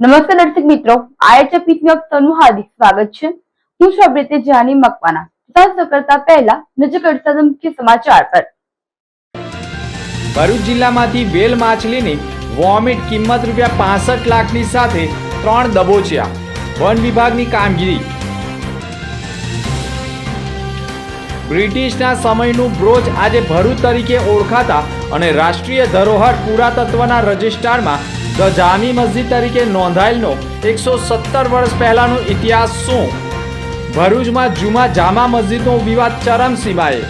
નમસ્તે દર્શક મિત્રો, આઈએચપી માં આપનું હાર્દિક સ્વાગત છે। હું છું અબ્રિતે જાની મકવાના। ચાલો કરતા પહેલા નજર કરતા મુખ્ય સમાચાર પર। ભરૂચ જિલ્લામાંથી વેલ માછલીની વોમિટ કિંમત ₹65 લાખની સાથે 3 દબોચ્યા। વન વિભાગની કામગીરી। બ્રિટિશના સમયનું બ્રોચ આજે ભરૂચ તરીકે ઓળખાતા અને રાષ્ટ્રીય ધરોહર પુરાતત્વના રજિસ્ટરમાં ધ જામી મસ્જિદ તરીકે નોંધાયેલનો 117 વર્ષ પહેલાનો ઇતિહાસ શું? ભરૂચમાં જુમા જામા મસ્જિદનો વિવાદ ચરમસીમાએ।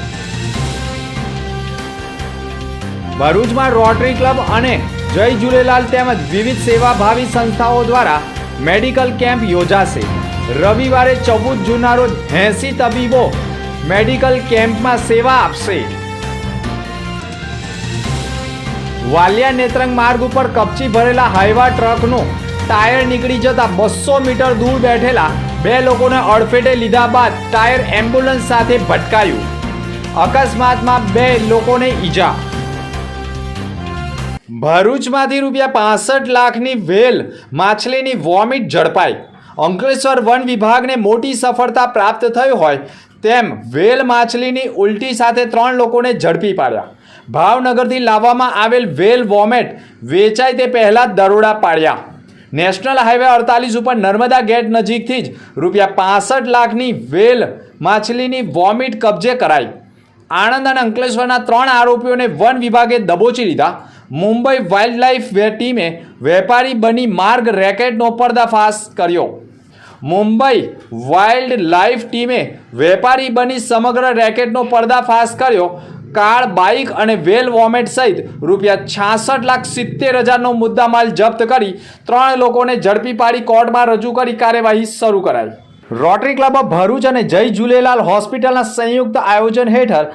ભરૂચમાં રોટરી ક્લબ અને જય ઝૂલેલાલ તેમજ વિવિધ સેવાભાવી સંસ્થાઓ દ્વારા મેડિકલ કેમ્પ યોજાશે। રવિવારે 14 જૂનના રોજ 80 તબીબો મેડિકલ કેમ્પમાં સેવા આપશે। વાલિયા નેત્રંગ માર્ગ ઉપર કપચી ભરેલા હાઈવા ટ્રકનું ટાયર નીકળી જતા 200 મીટર દૂર બેઠેલા 2 લોકોને અડફેટે લીધા બાદ ટાયર એમ્બ્યુલન્સ સાથે ભટકાયું। અકસ્માતમાં 2 લોકોને ઈજા। ભરૂચમાંથી ₹65 લાખની વેલ માછલીની વોમિટ ઝડપાઈ। અંકલેશ્વર વન વિભાગને મોટી સફળતા પ્રાપ્ત થઈ હોય તેમ વેલ માછલીની ઉલટી સાથે 3 લોકોને ઝડપી પાડ્યા। ભાવનગરથી લાવવામાં આવેલ વેલ વોમેટ વેચાય તે પહેલા દરોડા પાડ્યા। નેશનલ હાઈવે 48 ઉપર નર્મદા ગેટ નજીકથી જ ₹65 લાખની વેલ માછલીની વોમિટ કબજે કરાઈ। આણંદ અને અંકલેશ્વરના 3 આરોપીઓને વન વિભાગે દબોચી લીધા। મુંબઈ વાઇલ્ડ લાઇફ ટીમે વેપારી બની માર્ગ રેકેટનો પર્દાફાશ કર્યો। મુંબઈ વાઇલ્ડ લાઇફ ટીમે વેપારી બની સમગ્ર રેકેટનો પર્દાફાશ કર્યો। કાર, બાઇક અને વેલ વોમેટ સહિત ₹66,70,000નો મુદ્દામાલ જપ્ત કરી 3 લોકોને ઝડપી પાડી કોર્ટમાં રજૂ કરી કાર્યવાહી શરૂ કરાઈ। રોટરી ક્લબ ઓફ ભરૂચ અને જય ઝૂલેલાલ હોસ્પિટલના સંયુક્ત આયોજન હેઠળ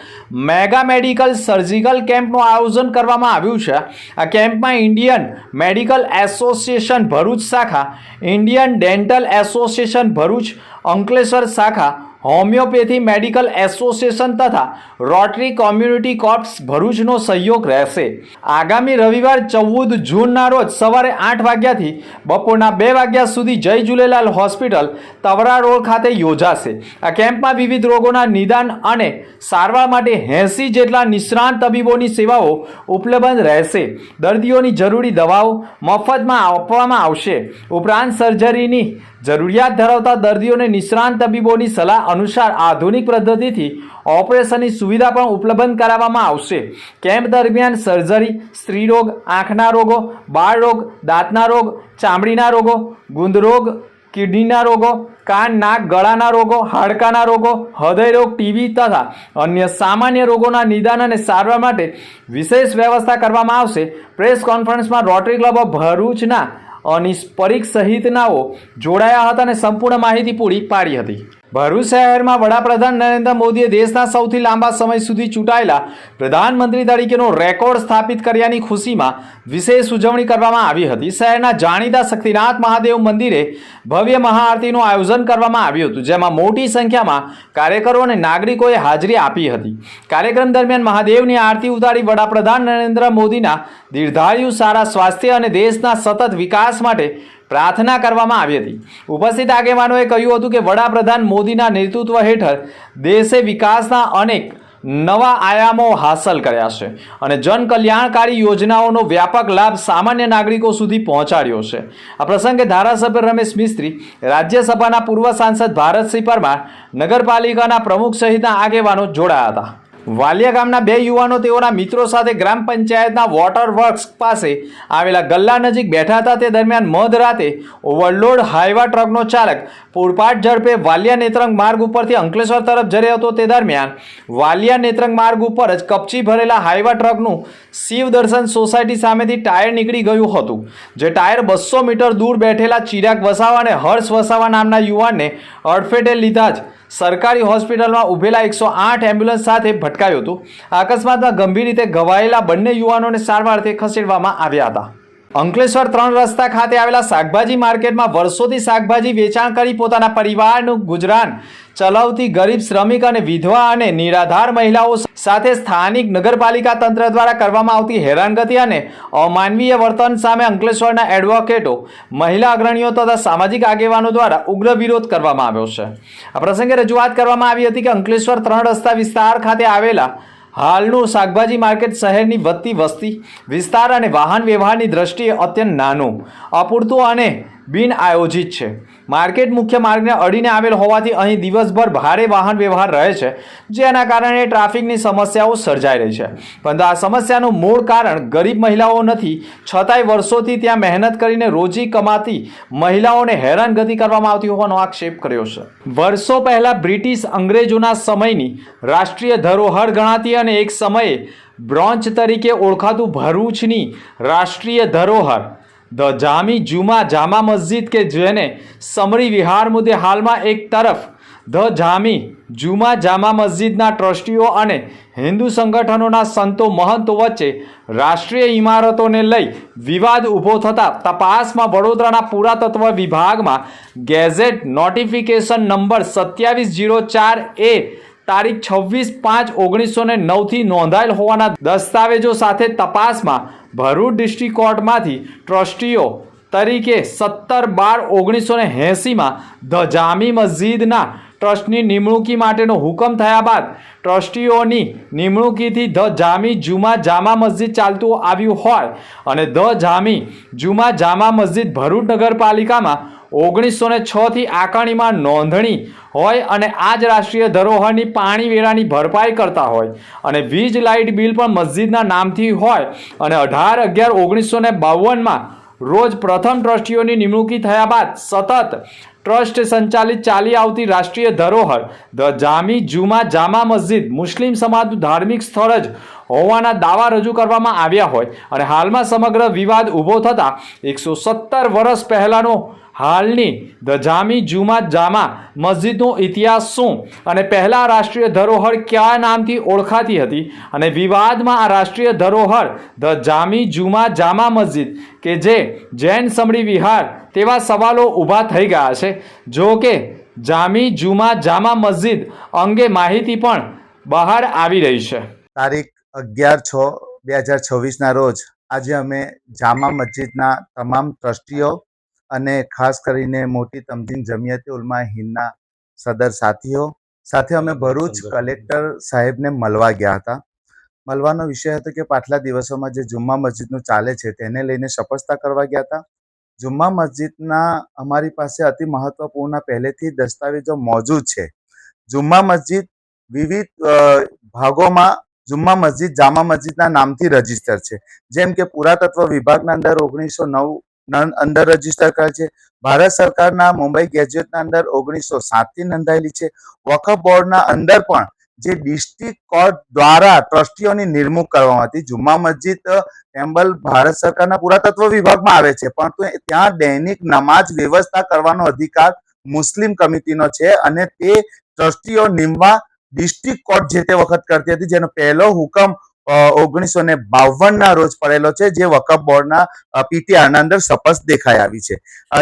મેગા મેડિકલ સર્જિકલ કેમ્પનું આયોજન કરવામાં આવ્યું છે। આ કેમ્પમાં ઇન્ડિયન મેડિકલ એસોસિએશન ભરૂચ શાખા, Indian dental association Bharuch Ankleshwar શાખા, હોમિયોપેથી મેડિકલ એસોસિએશન તથા રોટરી કોમ્યુનિટી કોર્પ્સ ભરૂચનો સહયોગ રહેશે। આગામી રવિવાર 14 જૂનના રોજ સવારે 8 વાગ્યાથી બપોરના 2 વાગ્યા સુધી જય ઝૂલેલાલ હોસ્પિટલ તવરા રોડ ખાતે યોજાશે। આ કેમ્પમાં વિવિધ રોગોના નિદાન અને સારવાર માટે 80 જેટલા નિષ્ણાત તબીબોની સેવાઓ ઉપલબ્ધ રહેશે। દર્દીઓની જરૂરી દવાઓ મફતમાં આપવામાં આવશે। ઉપરાંત સર્જરીની જરૂરિયાત ધરાવતા દર્દીઓને નિષ્ણાત તબીબોની સલાહ અનુસાર આધુનિક પદ્ધતિથી ઓપરેશનની સુવિધા પણ ઉપલબ્ધ કરાવવામાં આવશે। કેમ્પ દરમિયાન સર્જરી, સ્ત્રીરોગ, આંખના રોગો, બાળ રોગ, દાંતના રોગ, ચામડીના રોગો, ગુંદ રોગ, કિડનીના રોગો, કાન, નાક, ગળાના રોગો, હાડકાના રોગો, હૃદય રોગ, ટીબી તથા અન્ય સામાન્ય રોગોના નિદાન અને સારવાર માટે વિશેષ વ્યવસ્થા કરવામાં આવશે। પ્રેસ કોન્ફરન્સમાં રોટરી ક્લબ ઓફ ભરૂચના અનિશ પરીખ સહિતનાઓ જોડાયા હતા અને સંપૂર્ણ માહિતી પૂરી પાડી હતી। ભરૂચ શહેરમાં વડાપ્રધાન નરેન્દ્ર મોદીએ દેશના સૌથી લાંબા સમય સુધી ચૂંટાયેલા પ્રધાનમંત્રી તરીકેનો રેકોર્ડ સ્થાપિત કર્યાની ખુશીમાં વિશેષ ઉજવણી કરવામાં આવી હતી। શહેરના જાણીતા શક્તિનાથ મહાદેવ મંદિરે ભવ્ય મહાઆરતીનું આયોજન કરવામાં આવ્યું હતું, જેમાં મોટી સંખ્યામાં કાર્યકરો અને નાગરિકોએ હાજરી આપી હતી। કાર્યક્રમ દરમિયાન મહાદેવની આરતી ઉતારી વડાપ્રધાન નરેન્દ્ર મોદીના દીર્ઘાયુ, સારા સ્વાસ્થ્ય અને દેશના સતત વિકાસ માટે પ્રાર્થના કરવામાં આવી હતી। ઉપસ્થિત આગેવાનોએ કહ્યું હતું કે વડાપ્રધાન મોદીના નેતૃત્વ હેઠળ દેશે વિકાસના અનેક નવા આયામો હાંસલ કર્યા છે અને જનકલ્યાણકારી યોજનાઓનો વ્યાપક લાભ સામાન્ય નાગરિકો સુધી પહોંચાડ્યો છે। આ પ્રસંગે ધારાસભ્ય રમેશ મિસ્ત્રી, રાજ્યસભાના પૂર્વ સાંસદ ભારતસિંહ પરમાર, નગરપાલિકાના પ્રમુખ સહિતના આગેવાનો જોડાયા હતા। વાલિયા ગામના 2 યુવાનો તેઓના મિત્રો સાથે ગ્રામ પંચાયતના વોટર વર્ક્સ પાસે આવેલા ગલ્લા નજીક બેઠા હતા। તે દરમિયાન મધરાતે ઓવરલોડ હાઈવા ટ્રકનો ચાલક પૂરપાટ ઝડપે વાલિયા નેત્રંગ માર્ગ ઉપરથી અંકલેશ્વર તરફ જઈ રહ્યો હતો। તે દરમિયાન વાલિયા નેત્રંગ માર્ગ ઉપર જ કપચી ભરેલા હાઈવા ટ્રકનું શિવ દર્શન સોસાયટી સામેથી ટાયર નીકળી ગયું હતું, જે ટાયર 200 મીટર દૂર બેઠેલા ચિરાગ વસાવા અને હર્ષ વસાવા નામના યુવાનને અડફેટે લીધા જ સરકારી હોસ્પિટલમાં ઉભેલા 108 એમ્બ્યુલન્સ સાથે ભટકાયું હતું। આ અકસ્માતમાં ગંભીર રીતે ઘવાયેલા બંને યુવાનોને સારવાર અર્થે ખસેડવામાં આવ્યા હતા। અંકલેશ્વર 3 રસ્તા ખાતે આવેલા શાકભાજી માર્કેટમાં વર્ષોથી શાકભાજી વેચાણ કરી પોતાના પરિવારનું ગુજરાન ચલાવતી ગરીબ શ્રમિક અને વિધવા અને નિરાધાર મહિલાઓ સાથે સ્થાનિક નગરપાલિકા તંત્ર દ્વારા કરવામાં આવતી હેરાનગતિ અને અમાનવીય વર્તન સામે અંકલેશ્વરના એડવોકેટો, મહિલા અગ્રણીઓ તથા સામાજિક આગેવાનો દ્વારા ઉગ્ર વિરોધ કરવામાં આવ્યો છે. આ પ્રસંગે રજૂઆત કરવામાં આવી હતી કે અંકલેશ્વર 3 રસ્તા વિસ્તાર ખાતે આવેલા હાલનું શાકભાજી માર્કેટ શહેરની વધતી વસ્તી વિસ્તાર અને વાહન વ્યવહારની દ્રષ્ટિએ અત્યંત નાનું, અપૂરતું અને બિન આયોજિત છે. માર્કેટ મુખ્ય માર્ગને અડીને આવેલ હોવાથી અહીં દિવસભર ભારે વાહન વ્યવહાર રહે છે, જેના કારણે ટ્રાફિકની સમસ્યાઓ સર્જાઈ રહી છે. પરંતુ આ સમસ્યાનું મૂળ કારણ ગરીબ મહિલાઓ નથી, છતાંય વર્ષોથી ત્યાં મહેનત કરીને રોજી કમાતી મહિલાઓને હેરાનગતિ કરવામાં આવતી હોવાનો આક્ષેપ કર્યો છે. વર્ષો પહેલા બ્રિટિશ અંગ્રેજોના સમયની રાષ્ટ્રીય ધરોહર ગણાતી અને એક સમયે બ્રોન્ચ તરીકે ઓળખાતું ભરૂચની રાષ્ટ્રીય ધરોહર ધ જામી જામા મસ્જિદ કે જેને સમરી વિહાર મુદ્દે હાલમાં એક તરફ ધ જામી જામા મસ્જિદના ટ્રસ્ટીઓ અને હિન્દુ સંગઠનોના સંતો મહંતો વચ્ચે રાષ્ટ્રીય ઇમારતોને લઈ વિવાદ ઊભો થતા તપાસમાં વડોદરાના પુરાતત્વ વિભાગમાં ગેઝેટ નોટિફિકેશન નંબર 2704 તારીખ 26/5/1909થી નોંધાયેલ હોવાના દસ્તાવેજો સાથે તપાસમાં ભરૂચ ડિસ્ટ્રિક્ટ કોર્ટમાંથી ટ્રસ્ટીઓ તરીકે 17/12/1980માં ધ જામી મસ્જિદના ટ્રસ્ટની નિમણૂકી માટેનો હુકમ થયા બાદ ટ્રસ્ટીઓની નિમણૂકીથી ધ જામી જામા મસ્જિદ ચાલતું આવ્યું હોય અને ધ જામી જામા મસ્જિદ ભરૂચ નગરપાલિકામાં 1906થી આકારણીમાં નોંધણી હોય અને આ જ રાષ્ટ્રીય ધરોહરની પાણી વેરાની ભરપાઈ કરતા હોય અને વીજ લાઇટ બિલ પણ મસ્જિદના નામથી હોય અને 18/11/1952માં રોજ પ્રથમ ટ્રસ્ટીઓની નિમણૂકી થયા બાદ સતત ટ્રસ્ટ સંચાલિત ચાલી આવતી રાષ્ટ્રીય ધરોહર ધ જામી જામા મસ્જિદ મુસ્લિમ સમાજનું ધાર્મિક સ્થળ જ હોવાના દાવા રજૂ કરવામાં આવ્યા હોય અને હાલમાં સમગ્ર વિવાદ ઊભો થતાં 117 વર્ષ પહેલાંનો હાલની ધ જામી જામા મસ્જિદનો ઇતિહાસ શું અને પહેલા રાષ્ટ્રીય ધરોહર કયા નામથી ઓળખાતી હતી અને વિવાદમાં આ રાષ્ટ્રીય ધરોહર ધ જામી જામા મસ્જિદ કે જે જૈન સમરી વિહાર તેવા સવાલો ઊભા થઈ ગયા છે. જો કે જામી જામા મસ્જિદ અંગે માહિતી પણ બહાર આવી રહી છે. તારીખ 11/6/2026 ના રોજ આજે અમે જામા મસ્જિદના તમામ ટ્રસ્ટીઓ અને ખાસ કરીને મોટી તમઝીન જમિયતે ઉલમા હિંદના સદર સાથીઓ સાથે અમે ભરૂચ કલેક્ટર સાહેબને મળવા ગયા હતા. મળવાનો વિષય હતો કે પાછલા દિવસોમાં જે જુમ્મા મસ્જિદનું ચાલે છે તેને લઈને શપથતા કરવા ગયા હતા. જુમ્મા મસ્જિદના અમારી પાસે અતિ મહત્વપૂર્ણ પહેલેથી દસ્તાવેજો મોજૂદ છે. જુમ્મા મસ્જિદ વિવિધ ભાગોમાં જુમ્મા મસ્જિદ જામા મસ્જિદના નામથી રજીસ્ટર છે. જેમ કે પુરાતત્વ વિભાગના અંદર 1909 અંદર રજીસ્ટર કરે છે. ભારત સરકારના મુંબઈ ગેજેટના અંદર 1907થી નોંધાયેલી છે. વકફ બોર્ડના અંદર પણ જે ડિસ્ટ્રિક્ટ કોર્ટ દ્વારા ટ્રસ્ટીઓની નિમણૂક કરવામાં હતી. જુમ્મા મસ્જિદ ટેમ્બલ ભારત સરકારના પુરાતત્વ વિભાગમાં આવે છે, પરંતુ ત્યાં દૈનિક નમાજ વ્યવસ્થા કરવાનો અધિકાર મુસ્લિમ કમિટીનો છે અને તે ટ્રસ્ટીઓ નિમવા ડિસ્ટ્રિક્ટ કોર્ટ જે તે વખત કરતી હતી, જેનો પહેલો હુકમ 1952 ના રોજ પડેલો છે, જે વકફ બોર્ડના પીટીઆરના અંદર શપથ દેખાઈ આવી છે.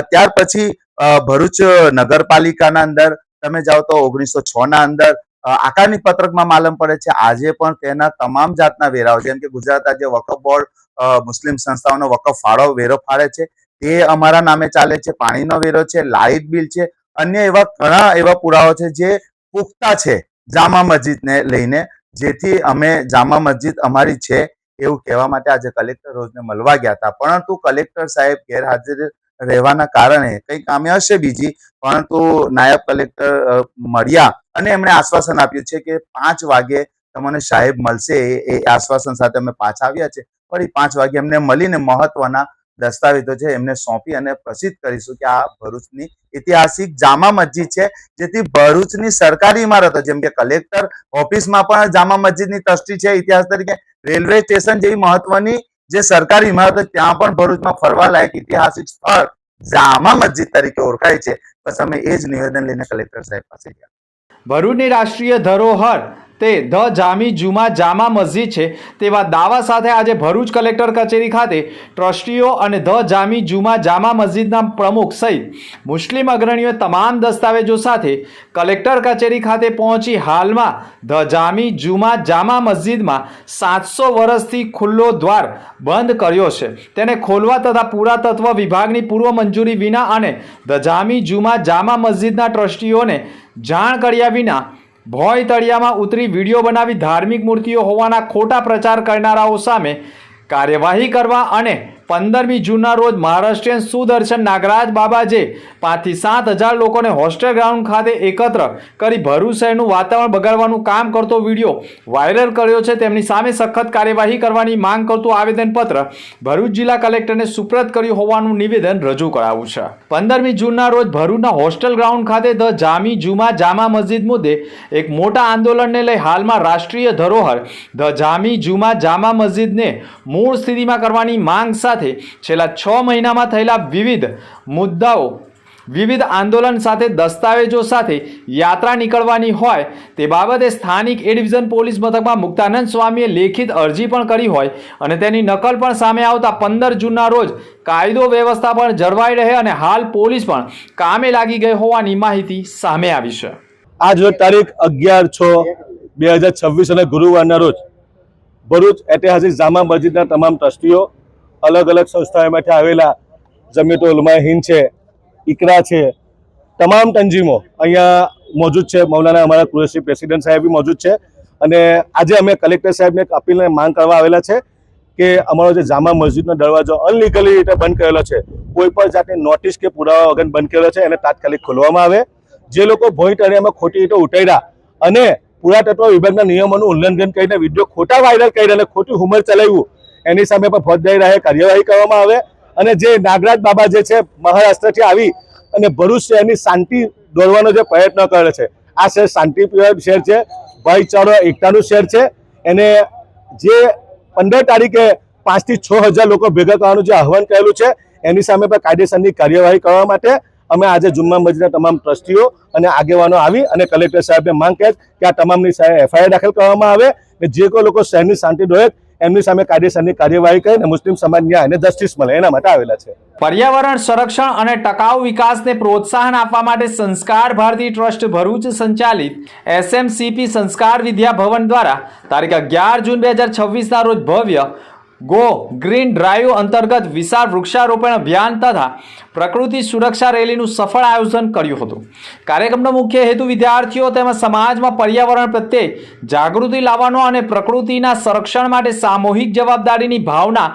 ત્યાર પછી ભરૂચ નગરપાલિકાના અંદર તમે જાઓ તો 1906 ના અંદર આકારણી પત્રકમાં માલમ પડે છે. આજે પણ તેના તમામ જાતના વેરાઓ, જેમ કે ગુજરાત રાજ્ય વકફ બોર્ડ મુસ્લિમ સંસ્થાઓનો વકફ ફાળો વેરો ફાળે છે, તે અમારા નામે ચાલે છે. પાણીનો વેરો છે, લાઇટ બિલ છે, અન્ય એવા ઘણા એવા પુરાવા છે જે પુખ્તા છે જામા મસ્જિદને લઈને, જેથી અમે જામા મસ્જિદ અમારી છે એવું કહેવા માટે આજે કલેક્ટર રોજને મળવા ગયા હતા. પરંતુ કલેક્ટર સાહેબ ગેરહાજર રહેવાના કારણે કંઈ કામે હશે બીજી, પરંતુ નાયબ કલેક્ટર મળ્યા અને એમણે આશ્વાસન આપ્યું છે કે 5 વાગે તમને સાહેબ મળશે. એ આશ્વાસન સાથે અમે પાછા આવ્યા છે. ફરી 5 વાગે એમને મળીને મહત્વના દસ્તાવેજો છે એમને સોંપી અને પ્રસિદ્ધ કરીશું કે આ ભરૂચની ઐતિહાસિક જામા મસ્જિદ છે, જેથી ભરૂચની સરકારી ઇમારતો જેમ કે કલેક્ટર ઓફિસમાં પણ જામા મસ્જિદની ટ્રસ્ટી છે ઇતિહાસ તરીકે, રેલવે સ્ટેશન જેવી મહત્વની જે સરકારી ઇમારતો ત્યાં પણ ભરૂચમાં ફરવા લાયક ઐતિહાસિક સ્થળ જામા મસ્જિદ તરીકે ઓળખાય છે. બસ અમે એ જ નિવેદન લઈને કલેક્ટર સાહેબ પાસે ગયા. ભરૂચની રાષ્ટ્રીય ધરોહર તે ધ જામી જુમા જામા મસ્જિદ છે તેવા દાવા સાથે આજે ભરૂચ કલેક્ટર કચેરી ખાતે ટ્રસ્ટીઓ અને ધ જામી જુમા જામા મસ્જિદના પ્રમુખ સહિત મુસ્લિમ અગ્રણીઓએ તમામ દસ્તાવેજો સાથે કલેક્ટર કચેરી ખાતે પહોંચી હાલમાં ધ જામી જુમા જામા મસ્જિદમાં 700 વર્ષથી ખુલ્લો દ્વાર બંધ કર્યો છે તેને ખોલવા તથા પુરાતત્વ વિભાગની પૂર્વ મંજૂરી વિના અને ધ જામી જુમા જામા મસ્જિદના ટ્રસ્ટીઓને જાણ કર્યા વિના ભોય તળિયામાં ઉતરી વિડીયો બનાવી ધાર્મિક મૂર્તિઓ હોવાના ખોટા પ્રચાર કરનારાઓ સામે કાર્યવાહી કરવા અને 15મી જૂનના રોજ મહારાષ્ટ્રીયન સુદર્શન નાગરાજ બાબા જે 5 થી 7 હજાર લોકોને હોસ્ટેલ ગ્રાઉન્ડ ખાતે એકત્ર કરી ભરૂચ શહેરનું વાતાવરણ બગાડવાનું કામ કરતો વિડીયો વાયરલ કર્યો છે તેમની સામે સખત કાર્યવાહી કરવાની માંગ કરતું આવેદનપત્ર ભરૂચ જિલ્લા કલેક્ટરને સુપ્રત કર્યું હોવાનું નિવેદન રજૂ કરાયું છે 15મી જૂનના રોજ ભરૂચના હોસ્ટેલ ગ્રાઉન્ડ ખાતે ધ જામી જુમા જામા મસ્જિદ મુદ્દે એક મોટા આંદોલનને લઈ હાલમાં રાષ્ટ્રીય ધરોહર ધ જામી જુમા જામા મસ્જિદને મૂળ સ્થિતિમાં કરવાની માંગ સાથે છેલ્લા 6 મહિનામાં થયેલા વિવિધ મુદ્દાઓ વિવિધ આંદોલન સાથે દસ્તાવેજો સાથે યાત્રા નીકળવાની હોય તે બાબતે સ્થાનિક એ ડિવિઝન પોલીસ મથકમાં મુક્તાનંદ સ્વામીએ લેખિત અરજી પણ કરી હોય અને તેની નકલ પણ સામે આવતા 15 જૂનના રોજ કાયદો વ્યવસ્થા પણ જળવાઈ રહે અને હાલ પોલીસ પણ કામે લાગી ગઈ હોવાની માહિતી સામે આવી છે. આજ રોજ તારીખ 11/6/2026 અને ગુરુવારના રોજ ભરૂચ ઐતિહાસિક જામા મસ્જિદના તમામ ટ્રસ્ટીઓ અલગ અલગ સંસ્થાઓમાંથી આવેલા જમિયત ઉલમાએ હિન્દ છે, ઇકરા છે, તમામ તંજીમો અહીંયા મોજૂદ છે. મૌલાના અમારા કુરેશી પ્રેસિડેન્ટ સાહેબ બી મોજૂદ છે અને આજે અમે કલેક્ટર સાહેબને એક અપીલને માંગ કરવા આવેલા છે કે અમારો જે જામા મસ્જિદનો દરવાજો અનલીગલી રીતે બંધ કરેલો છે, કોઈ પણ જાતની નોટિસ કે પુરાવા વગર બંધ કરેલો છે એને તાત્કાલિક ખોલવામાં આવે. જે લોકો ભોંય તળિયામાં ખોટી રીતે ઉતાર્યા અને પુરાતત્વ વિભાગના નિયમોનું ઉલ્લંઘન કરીને વિડીયો ખોટા વાયરલ કરી અને ખોટી હુમર ચલાવ્યું એની સામે પણ ફોજદારી રાહે કાર્યવાહી કરવામાં આવે. અને જે નાગરાજ બાબા જે છે મહારાષ્ટ્રથી આવી અને ભરૂચ શહેરની શાંતિ દોરવાનો જે પ્રયત્ન કરે છે, આ શહેર શાંતિપ્રિય શહેર છે, ભાઈચારો એકતાનું શહેર છે. એને જે 15 તારીખે 5 થી 6 હજાર લોકો ભેગા કરવાનું જે આહવાન કરેલું છે એની સામે પણ કાયદેસરની કાર્યવાહી કરવા માટે અમે આજે જુમ્મા મસ્જિદના તમામ ટ્રસ્ટીઓ અને આગેવાનો આવી અને કલેક્ટર સાહેબને માંગ કરી કે આ તમામની FIR દાખલ કરવામાં આવે અને જે કોઈ લોકો શહેરની શાંતિ દોરે એમની સામે કાયદેસરની કાર્યવાહી કરી અને મુસ્લિમ સમાજ ન્યાય અને જસ્ટિસ મળે એના માટે આવેલા છે. પર્યાવરણ સંરક્ષણ અને ટકાઉ વિકાસને પ્રોત્સાહન આપવા માટે સંસ્કાર ભારતી ટ્રસ્ટ ભરૂચ સંચાલિત SMCP સંસ્કાર વિદ્યા ભવન દ્વારા તારીખ 11 જૂન 2026ના રોજ ભવ્ય ગો ગ્રીન ડ્રાઈવ અંતર્ગત વિશાળ વૃક્ષારોપણ અભિયાન તથા પ્રકૃતિ સુરક્ષા રેલીનું સફળ આયોજન કર્યું હતું. કાર્યક્રમનો મુખ્ય હેતુ વિદ્યાર્થીઓ તેમજ સમાજમાં પર્યાવરણ પ્રત્યે જાગૃતિ લાવવાનો અને પ્રકૃતિના સંરક્ષણ માટે સામૂહિક જવાબદારીની ભાવના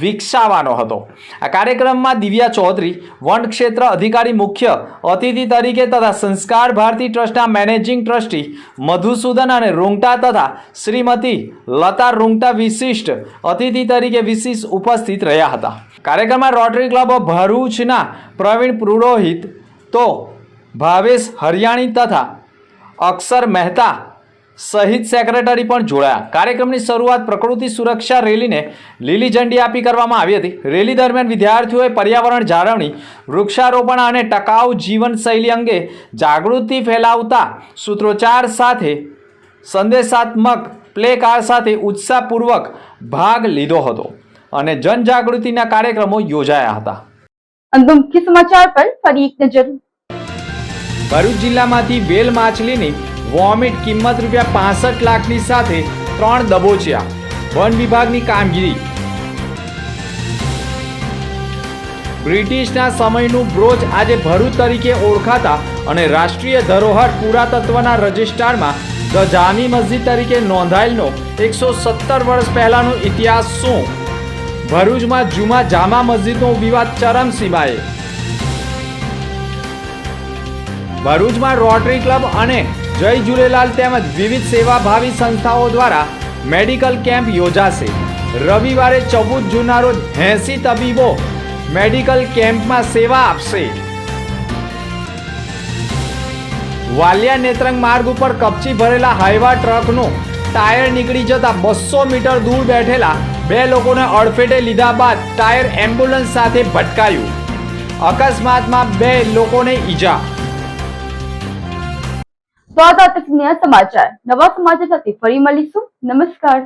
વિકસાવવાનો હતો. આ કાર્યક્રમમાં દિવ્યા ચૌધરી વન ક્ષેત્ર અધિકારી મુખ્ય અતિથિ તરીકે તથા સંસ્કાર ભારતી ટ્રસ્ટના મેનેજિંગ ટ્રસ્ટી મધુસૂદન અને રૂંગટા તથા શ્રીમતી લતા રૂંગટા વિશિષ્ટ અતિથિ તરીકે વિશેષ ઉપસ્થિત રહ્યા હતા. કાર્યક્રમમાં રોટરી ક્લબ ઓફ ભરૂચના પ્રવીણ પુરોહિત તો ભાવેશ હરિયાણી તથા અક્ષર મહેતા સહિત સેક્રેટરી પણ જોડાયા. કાર્યક્રમની શરૂઆત પ્રકૃતિ સુરક્ષા રેલીને લીલી ઝંડી આપી કરવામાં આવી હતી. રેલી દરમિયાન વિદ્યાર્થીઓએ પર્યાવરણ જાળવણી, વૃક્ષારોપણ અને ટકાઉ જીવનશૈલી અંગે જાગૃતિ ફેલાવતા સૂત્રોચ્ચાર સાથે સંદેશાત્મક પ્લે કાર્ડ સાથે ઉત્સાહપૂર્વક ભાગ લીધો હતો અને જનજાગૃતિના કાર્યક્રમો યોજાયા હતા. અંતિમ મુખ્ય સમાચાર પર ફરી એક નજર. ભરૂચ જિલ્લામાંથી વેલ માછલીની વોમિટ કિંમત ₹65 લાખની સાથે 3 દબોચ્યા. વન વિભાગની કામગીરી. બ્રિટિશના સમયનું બ્રોચ આજે ભરૂચ તરીકે ઓળખાતા અને રાષ્ટ્રીય ધરોહર પુરાતત્વના રજિસ્ટરમાં ધ જામી મસ્જિદ તરીકે નોંધાયેલનો 117 વર્ષ પહેલાનો ઇતિહાસ શું? ભરૂચમાં જુમા જામા મસ્જિદનો વિવાદ ચરમસીમાએ. ભરૂચમાં રોટરી ક્લબ અને જય ઝૂલેલાલ તેમજ વિવિધ સેવાભાવી સંસ્થાઓ દ્વારા મેડિકલ કેમ્પ યોજાશે. રવિવારે 14 જૂનના રોજ 80 તબીબો મેડિકલ કેમ્પમાં સેવા આપશે. વાલિયા નેત્રંગ માર્ગ ઉપર કપચી ભરેલા હાઈવા ટ્રકનું ટાયર નીકળી જતા 200 મીટર દૂર બેઠેલા 2 લોકોને અડફેટે લીધા બાદ ટાયર એમ્બ્યુલન્સ સાથે ભટકાયું. અકસ્માતમાં 2 લોકોને ઈજા. તો આ હતા આજના સમાચાર. નવા સમાચાર સાથે ફરી મળીશું. નમસ્કાર.